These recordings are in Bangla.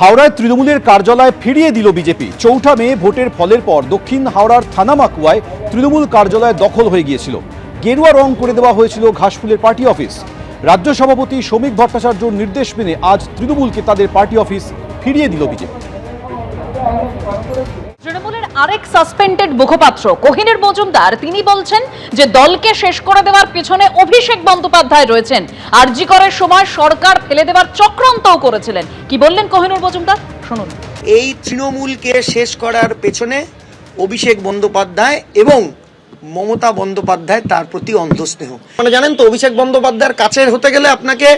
হাওড়ায় তৃণমূলের কার্যালয় ফিরিয়ে দিল বিজেপি। ৪ঠা মে ভোটের ফলের পর দক্ষিণ হাওড়ার থানা মাকুয়ায় তৃণমূল কার্যালয় দখল হয়ে গিয়েছিল। গেরুয়া রং করে দেওয়া হয়েছিল ঘাসফুলের পার্টি অফিস। রাজ্য সভাপতি শ্রমিক ভট্টাচার্যর নির্দেশ মেনে আজ তৃণমূলকে তাদের পার্টি অফিস ফিরিয়ে দিল বিজেপি। তৃণমূলের আরেক সাসপেন্ডেড মুখপাত্র কোহিনুর মজুমদার তিনি বলছেন যে দলকে শেষ করে দেওয়ার পিছনে অভিষেক বন্দ্যোপাধ্যায় রয়েছেন। আরজি করার সময় সরকার ফেলে দেওয়ার চক্রান্তও করেছিলেন। কি বললেন কোহিনুর মজুমদার, শুনুন। এই তৃণমূলকে শেষ করার পেছনে অভিষেক বন্দ্যোপাধ্যায় এবং মমতা বন্দ্যোপাধ্যায় তার প্রতি অন্তঃস্নেহ। মানে জানেন তো, অভিষেক বন্দ্যোপাধ্যায়ের কাছের হতে গেলে আপনাকে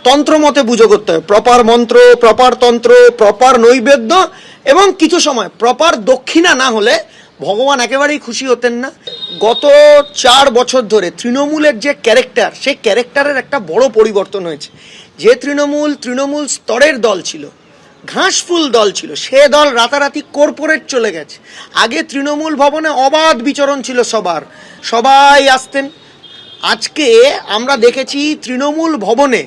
তন্ত্র মতে পুজো করতে হয়। প্রপার মন্ত্র, প্রপার তন্ত্র, প্রপার নৈবেদ্য এবং কিছু সময় প্রপার দক্ষিণা না হলে ভগবান একেবারেই খুশি হতেন না। গত 4 বছর ধরে তৃণমূলের যে ক্যারেক্টার, সেই ক্যারেক্টারের একটা বড় পরিবর্তন হয়েছে। যে তৃণমূল স্তরের দল ছিল, ঘাসফুল দল ছিল, সে দল রাতারাতি কর্পোরেট চলে গেছে। আগে তৃণমূল ভবনে অবাধ বিচরণ ছিল, সবাই আসতেন। আজকে আমরা দেখেছি তৃণমূল ভবনে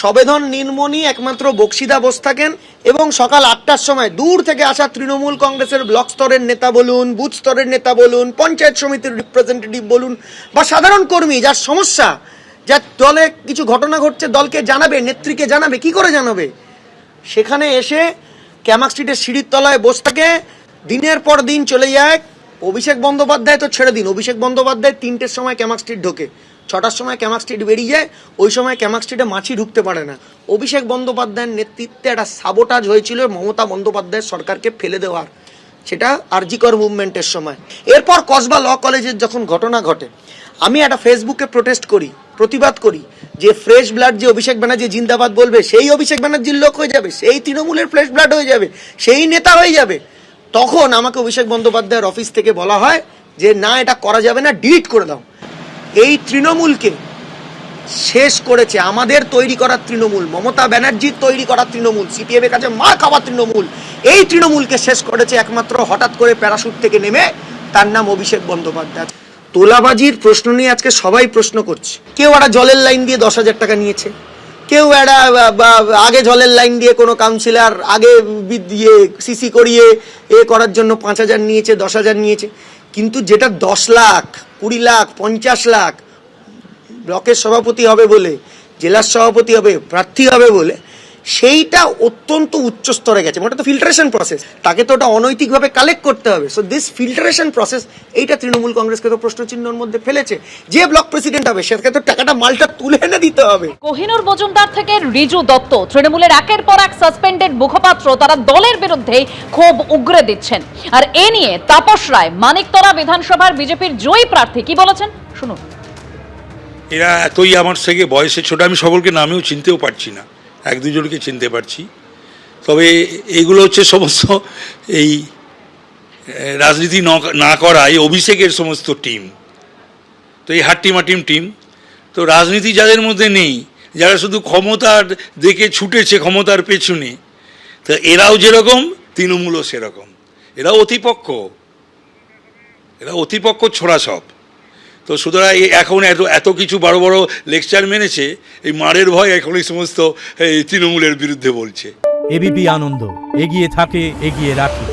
সবেধন নীলমণি একমাত্র বক্সিদা বসে থাকেন এবং সকাল 8টার সময় দূর থেকে আসা তৃণমূল কংগ্রেসের ব্লক স্তরের নেতা বলুন, বুথ স্তরের নেতা বলুন, পঞ্চায়েত সমিতির রিপ্রেজেন্টেটিভ বলুন বা সাধারণ কর্মী, যার সমস্যা, যার দলে কিছু ঘটনা ঘটছে, দলকে জানাবে, নেত্রীকে জানাবে, কি করে জানাবে, সেখানে এসে ক্যামাক স্ট্রিটের সিঁড়ির তলায় বসে থাকে, দিনের পর দিন চলে যায়। অভিষেক বন্দ্যোপাধ্যায় তো ছেড়ে দিন, অভিষেক বন্দ্যোপাধ্যায় 3টের সময় ক্যামাক স্ট্রিট ঢোকে, 6টার সময় ক্যামাক স্ট্রিট বেরিয়ে যায়। ওই সময় ক্যামাক স্ট্রিটে মাছি ঢুকতে পারে না। অভিষেক বন্দ্যোপাধ্যায়ের নেতৃত্বে একটা সাবোটাজ হয়েছিল মমতা বন্দ্যোপাধ্যায়ের সরকারকে ফেলে দেওয়ার, সেটা আরজিকর মুভমেন্টের সময়। এরপর কসবা ল কলেজের যখন ঘটনা ঘটে, আমি একটা ফেসবুকে প্রতিবাদ করি যে ফ্রেশ ব্লাড যে অভিষেক ব্যানার্জি জিন্দাবাদ বলবে, সেই অভিষেক ব্যানার্জির লোক হয়ে যাবে, সেই তৃণমূলের ফ্রেশ ব্লাড হয়ে যাবে, সেই নেতা হয়ে যাবে। তখন আমাকে অভিষেক বন্দ্যোপাধ্যায়ের অফিস থেকে বলা হয় যে না, এটা করা যাবে না, ডিলিট করে দাও। এই তৃণমূলকে শেষ করেছে আমাদের তৈরি করা তৃণমূল, মমতা ব্যানার্জির তৈরি করা তৃণমূল, সিপিএম এর কাছে মার খাওয়া তৃণমূল। এই তৃণমূলকে শেষ করেছে একমাত্র হঠাৎ করে প্যারাশুট থেকে নেমে, তার নাম অভিষেক বন্দ্যোপাধ্যায়। তোলাবাজির প্রশ্ন নিয়ে আজকে সবাই প্রশ্ন করছে। কেউ একটা জলের লাইন দিয়ে 10,000 টাকা নিয়েছে, কেউ একটা আগে জলের লাইন দিয়ে কোনো কাউন্সিলর আগে দিয়ে সিসি করিয়ে করার জন্য 5,000 নিয়েছে, 10,000 নিয়েছে। কিন্তু যেটা 10 লাখ, 20 লাখ, 50 লাখ, ব্লকের সভাপতি হবে বলে, জেলার সভাপতি হবে, প্রার্থী হবে বলে, সেইটা অত্যন্ত উচ্চ স্তরে গেছে। ওটা তো ফিল্টারেশন প্রসেস, তাকে তো ওটা অনৈতিকভাবে কালেক্ট করতে হবে। সো দিস ফিল্টারেশন প্রসেস, এইটা তৃণমূল কংগ্রেসকে তো প্রশ্নচিহ্নের মধ্যে ফেলেছে। যে ব্লক প্রেসিডেন্ট হবে সেটাকে তো টাকাটা, মালটা তুলে এনে দিতে হবে। কোহিনুর মজুমদার থেকে রিজু দত্ত, তৃণমূলের একের পর এক সাসপেন্ডেড মুখপাত্র, তারা দলের বিরুদ্ধে ক্ষোভ উগরে দিচ্ছেন। আর এ নিয়ে তাপস রায়, মানিকতলা বিধানসভার বিজেপির জয়ী প্রার্থী কি বলেছেন, শুনুন। এরা এতই আমার থেকে বয়সে ছোট, আমি সকলকে নামেও চিনতেও পারছি না, 1-2 জনকে চিনতে পারছি। তবে এগুলো হচ্ছে সমস্ত এই রাজনীতি না করা এই অভিষেকের সমস্ত টিম। তো এই হাট্টিমাটিম টিম, তো রাজনীতি যাদের মধ্যে নেই, যারা শুধু ক্ষমতার দেখে ছুটেছে ক্ষমতার পেছনে, তো এরাও যেরকম, তৃণমূলও সেরকম। এরা অতিপক্ষ ছোড়া সব। তো সুতরাং এখন এত কিছু বড় বড় লেকচার মেনেছে, এই মারের ভয় এখন এই সমস্ত তৃণমূলের বিরুদ্ধে বলছে। এবিপি আনন্দ, এগিয়ে থাকে, এগিয়ে রাখে।